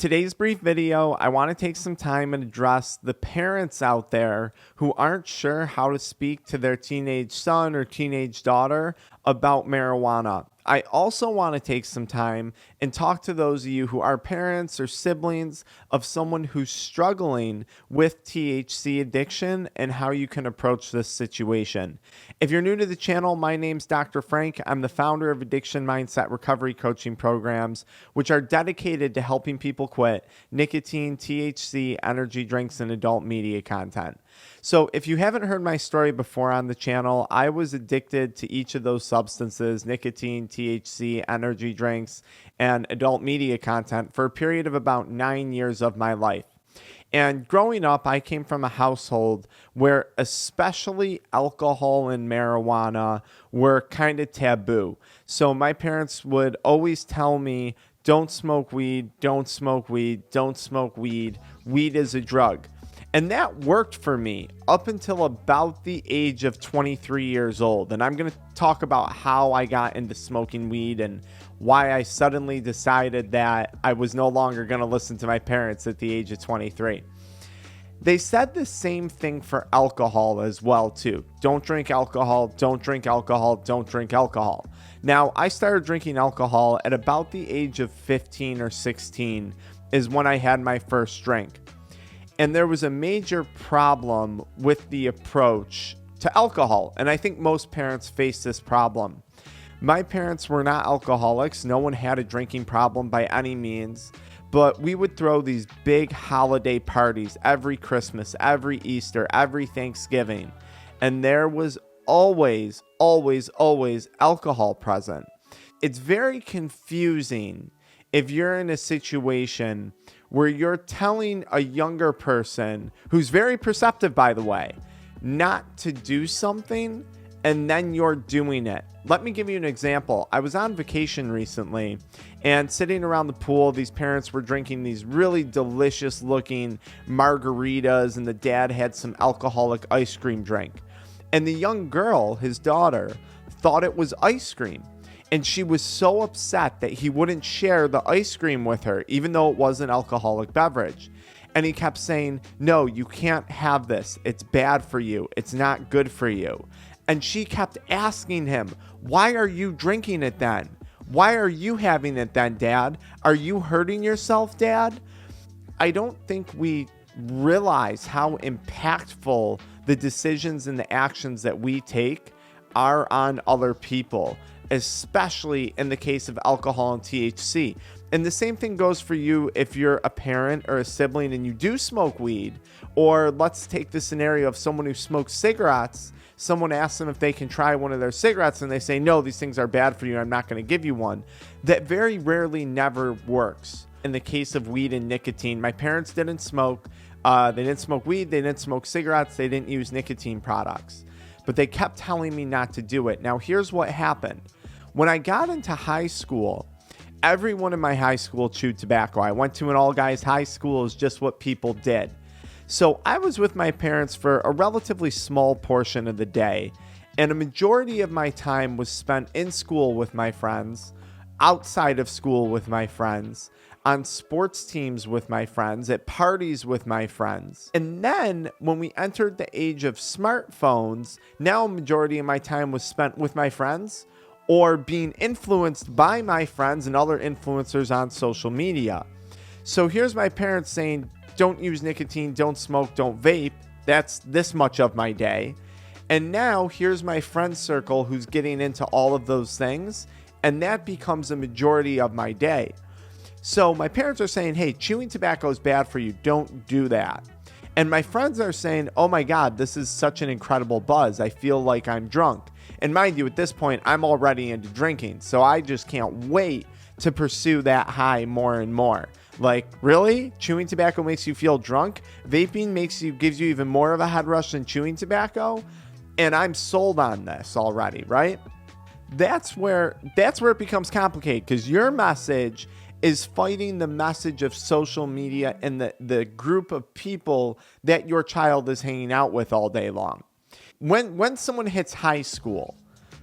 Today's brief video, I want to take some time and address the parents out there who aren't sure how to speak to their teenage son or teenage daughter about marijuana. I also want to take some time and talk to those of you who are parents or siblings of someone who's struggling with THC addiction and how you can approach this situation. If you're new to the channel, my name's Dr. Frank. I'm the founder of AddictionMindset recovery coaching programs, which are dedicated to helping people quit nicotine, THC, energy drinks, and adult media content. So if you haven't heard my story before on the channel, I was addicted to each of those substances, nicotine, THC, energy drinks, and adult media content for a period of about 9 years of my life. And growing up, I came from a household where especially alcohol and marijuana were kind of taboo. So my parents would always tell me, don't smoke weed, don't smoke weed, don't smoke weed. Weed is a drug. And that worked for me up until about the age of 23 years old. And I'm going to talk about how I got into smoking weed and why I suddenly decided that I was no longer going to listen to my parents at the age of 23. They said the same thing for alcohol as well, too. Don't drink alcohol, don't drink alcohol, don't drink alcohol. Now, I started drinking alcohol at about the age of 15 or 16 is when I had my first drink. And there was a major problem with the approach to alcohol. And I think most parents face this problem. My parents were not alcoholics. No one had a drinking problem by any means. But we would throw these big holiday parties every Christmas, every Easter, every Thanksgiving. And there was always alcohol present. It's very confusing if you're in a situation where you're telling a younger person, who's very perceptive, by the way, not to do something, and then you're doing it. Let me give you an example. I was on vacation recently, and sitting around the pool, these parents were drinking these really delicious looking margaritas, and the dad had some alcoholic ice cream drink. And the young girl, his daughter, thought it was ice cream. And she was so upset that he wouldn't share the ice cream with her, even though it was an alcoholic beverage. And he kept saying, no, you can't have this. It's bad for you. It's not good for you. And she kept asking him, why are you drinking it then? Why are you having it then, Dad? Are you hurting yourself, Dad? I don't think we realize how impactful the decisions and the actions that we take are on other people, especially in the case of alcohol and THC. And the same thing goes for you if you're a parent or a sibling and you do smoke weed. Or let's take the scenario of someone who smokes cigarettes. Someone asks them if they can try one of their cigarettes and they say, no, these things are bad for you. I'm not going to give you one. That very rarely never works. In the case of weed and nicotine, my parents didn't smoke. They didn't smoke weed. They didn't smoke cigarettes. They didn't use nicotine products. But they kept telling me not to do it. Now, here's what happened. When I got into high school, everyone in my high school chewed tobacco. I went to an all-guys high school. It was just what people did. So I was with my parents for a relatively small portion of the day, and a majority of my time was spent in school with my friends, outside of school with my friends, on sports teams with my friends, at parties with my friends. And then when we entered the age of smartphones, now a majority of my time was spent with my friends or being influenced by my friends and other influencers on social media. So here's my parents saying, don't use nicotine, don't smoke, don't vape. That's this much of my day. And now here's my friend circle who's getting into all of those things, and that becomes a majority of my day. So my parents are saying, hey, chewing tobacco is bad for you. Don't do that. And my friends are saying, oh my God, this is such an incredible buzz. I feel like I'm drunk. And mind you, at this point, I'm already into drinking. So I just can't wait to pursue that high more and more. Like, really? Chewing tobacco makes you feel drunk? Vaping gives you even more of a head rush than chewing tobacco? And I'm sold on this already, right? That's where it becomes complicated, because your message is fighting the message of social media and the group of people that your child is hanging out with all day long. When someone hits high school,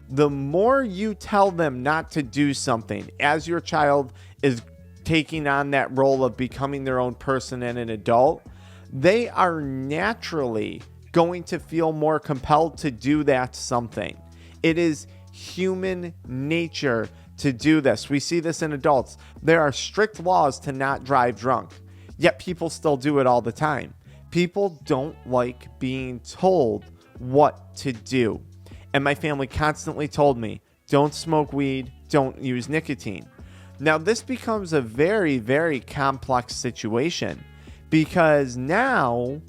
the more you tell them not to do something as your child is taking on that role of becoming their own person and an adult, they are naturally going to feel more compelled to do that something. It is human nature to do this. We see this in adults. There are strict laws to not drive drunk, yet people still do it all the time. People don't like being told what to do. And my family constantly told me, don't smoke weed, don't use nicotine. Now, this becomes a very, very complex situation because now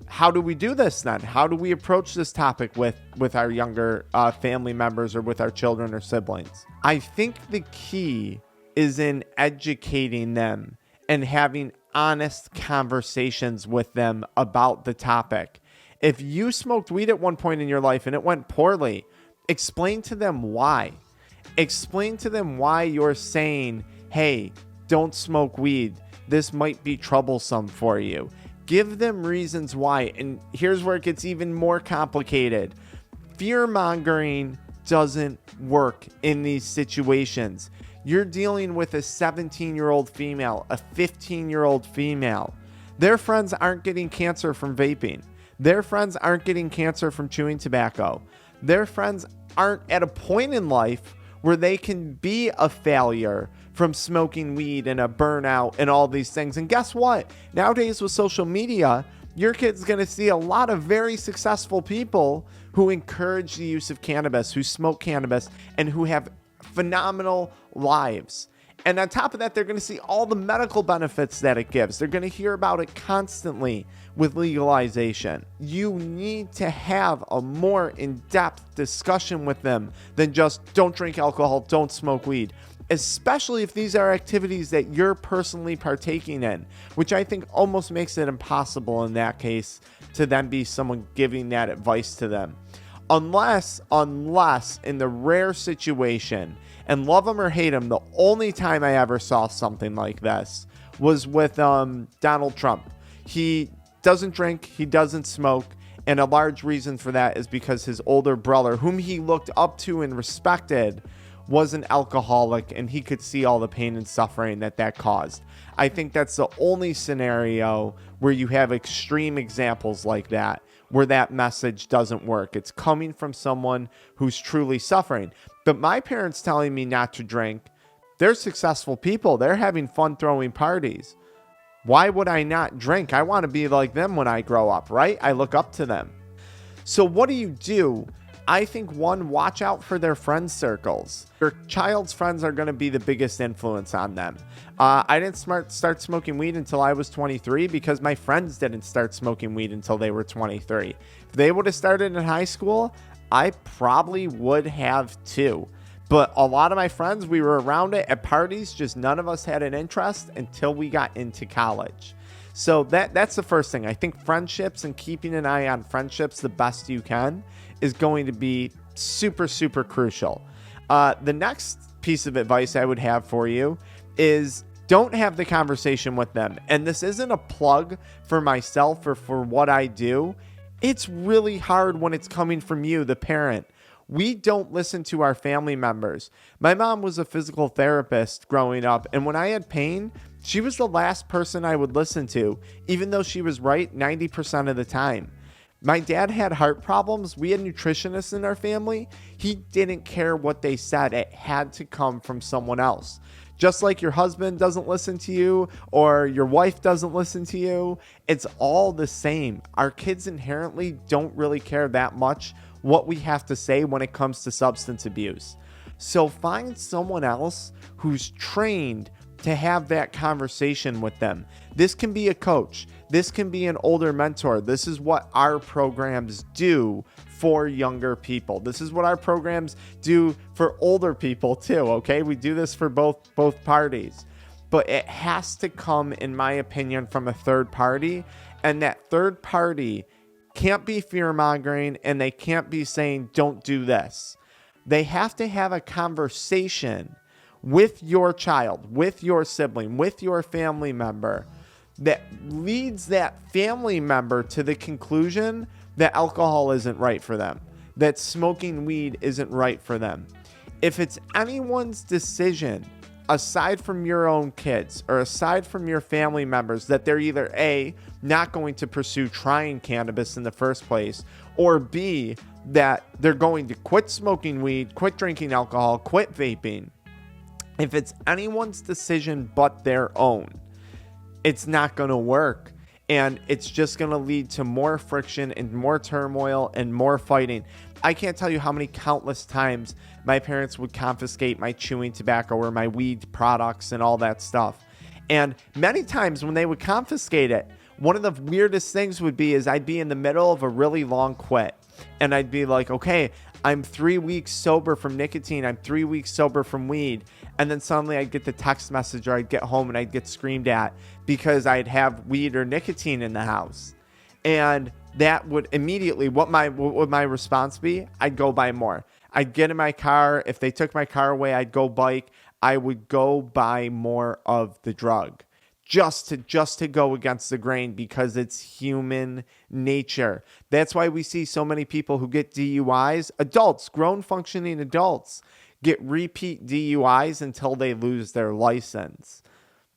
how do we do this then? How do we approach this topic with our younger family members or with our children or siblings? I think the key is in educating them and having honest conversations with them about the topic. If you smoked weed at one point in your life and it went poorly, explain to them why. Explain to them why you're saying, hey, don't smoke weed. This might be troublesome for you. Give them reasons why. And here's where it gets even more complicated. Fear-mongering doesn't work in these situations. You're dealing with a 17-year-old female, a 15-year-old female. Their friends aren't getting cancer from vaping. Their friends aren't getting cancer from chewing tobacco. Their friends aren't at a point in life where they can be a failure from smoking weed and a burnout and all these things. And guess what? Nowadays with social media, your kid's going to see a lot of very successful people who encourage the use of cannabis, who smoke cannabis, and who have phenomenal lives. And on top of that, they're going to see all the medical benefits that it gives. They're going to hear about it constantly with legalization. You need to have a more in-depth discussion with them than just don't drink alcohol, don't smoke weed, especially if these are activities that you're personally partaking in, which I think almost makes it impossible in that case to then be someone giving that advice to them. Unless in the rare situation, and love him or hate him, the only time I ever saw something like this was with Donald Trump. He doesn't drink, he doesn't smoke, and a large reason for that is because his older brother, whom he looked up to and respected, was an alcoholic, and he could see all the pain and suffering that caused. I think that's the only scenario where you have extreme examples like that, where that message doesn't work. It's coming from someone who's truly suffering. But my parents telling me not to drink, they're successful people. They're having fun throwing parties. Why would I not drink? I want to be like them when I grow up, right? I look up to them. So what do? I think one, watch out for their friend circles. Your child's friends are going to be the biggest influence on them. I didn't start smoking weed until I was 23 because my friends didn't start smoking weed until they were 23. If they would have started in high school, I probably would have too. But a lot of my friends, we were around it at parties, just none of us had an interest until we got into college. So that's the first thing. I think friendships and keeping an eye on friendships the best you can is going to be super, super crucial. The next piece of advice I would have for you is don't have the conversation with them. And this isn't a plug for myself or for what I do. It's really hard when it's coming from you, the parent. We don't listen to our family members. My mom was a physical therapist growing up, and when I had pain, she was the last person I would listen to, even though she was right 90% of the time. My dad had heart problems. We had nutritionists in our family. He didn't care what they said. It had to come from someone else. Just like your husband doesn't listen to you or your wife doesn't listen to you, it's all the same. Our kids inherently don't really care that much what we have to say when it comes to substance abuse. So find someone else who's trained to have that conversation with them. This can be a coach. This can be an older mentor. This is what our programs do for younger people. This is what our programs do for older people too, okay? We do this for both parties. But it has to come, in my opinion, from a third party, and that third party can't be fear-mongering, and they can't be saying, don't do this. They have to have a conversation with your child, with your sibling, with your family member that leads that family member to the conclusion that alcohol isn't right for them, that smoking weed isn't right for them. If it's anyone's decision aside from your own kids or aside from your family members, that they're either A, not going to pursue trying cannabis in the first place, or B, that they're going to quit smoking weed, quit drinking alcohol, quit vaping. If it's anyone's decision but their own, it's not going to work. And it's just going to lead to more friction and more turmoil and more fighting. I can't tell you how many countless times my parents would confiscate my chewing tobacco or my weed products and all that stuff. And many times when they would confiscate it, one of the weirdest things would be is I'd be in the middle of a really long quit. And I'd be like, okay, I'm 3 weeks sober from nicotine. I'm 3 weeks sober from weed. And then suddenly I'd get the text message or I'd get home and I'd get screamed at because I'd have weed or nicotine in the house. And that would immediately, what would my response be? I'd go buy more. I'd get in my car. If they took my car away, I'd go bike. I would go buy more of the drug. Just to go against the grain, because it's human nature. That's why we see so many people who get DUIs, adults, grown functioning adults, get repeat DUIs until they lose their license.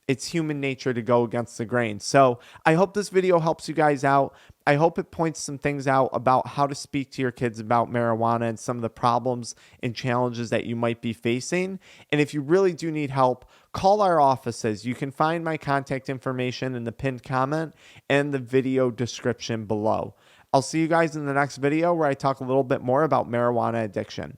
It's human nature to go against the grain. So I hope this video helps you guys out. I hope it points some things out about how to speak to your kids about marijuana and some of the problems and challenges that you might be facing. And if you really do need help, call our offices. You can find my contact information in the pinned comment and the video description below. I'll see you guys in the next video where I talk a little bit more about marijuana addiction.